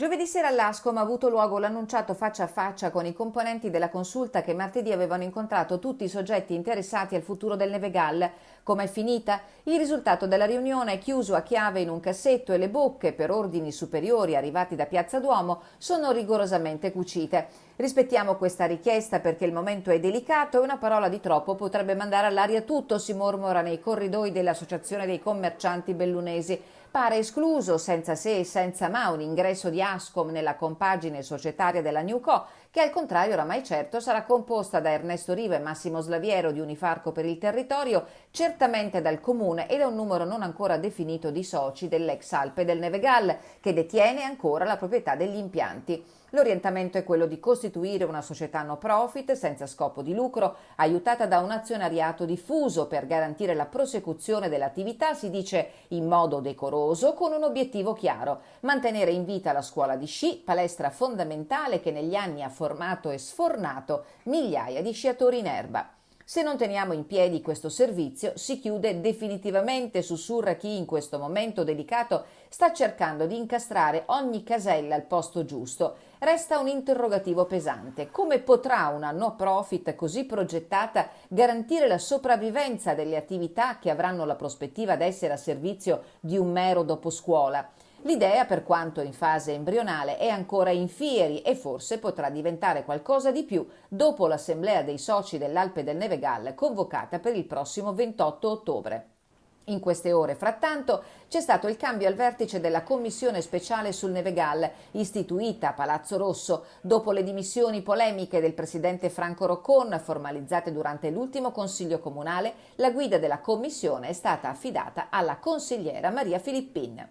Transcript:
Giovedì sera all'Ascom ha avuto luogo l'annunciato faccia a faccia con i componenti della consulta che martedì avevano incontrato tutti i soggetti interessati al futuro del Nevegal. Com'è finita? Il risultato della riunione è chiuso a chiave in un cassetto e le bocche, per ordini superiori arrivati da Piazza Duomo, sono rigorosamente cucite. Rispettiamo questa richiesta perché il momento è delicato e una parola di troppo potrebbe mandare all'aria tutto, si mormora nei corridoi dell'Associazione dei Commercianti Bellunesi. Pare escluso, senza se e senza ma, un ingresso di Ascom nella compagine societaria della Newco, che al contrario oramai certo sarà composta da Ernesto Riva e Massimo Slaviero di Unifarco per il Territorio, certamente dal Comune e da un numero non ancora definito di soci dell'ex Alpe del Nevegal, che detiene ancora la proprietà degli impianti. L'orientamento è quello di costituire una società no profit senza scopo di lucro, aiutata da un azionariato diffuso per garantire la prosecuzione dell'attività, si dice in modo decoroso, con un obiettivo chiaro: mantenere in vita la scuola di sci, palestra fondamentale che negli anni ha formato e sfornato migliaia di sciatori in erba. Se non teniamo in piedi questo servizio, si chiude definitivamente, sussurra chi in questo momento delicato sta cercando di incastrare ogni casella al posto giusto. Resta un interrogativo pesante: come potrà una no profit così progettata garantire la sopravvivenza delle attività che avranno la prospettiva di essere a servizio di un mero doposcuola? L'idea, per quanto in fase embrionale, è ancora in fieri e forse potrà diventare qualcosa di più dopo l'assemblea dei soci dell'Alpe del Nevegal convocata per il prossimo 28 ottobre. In queste ore, frattanto, c'è stato il cambio al vertice della commissione speciale sul Nevegal, istituita a Palazzo Rosso, dopo le dimissioni polemiche del presidente Franco Roccon, formalizzate durante l'ultimo consiglio comunale. La guida della commissione è stata affidata alla consigliera Maria Filippin.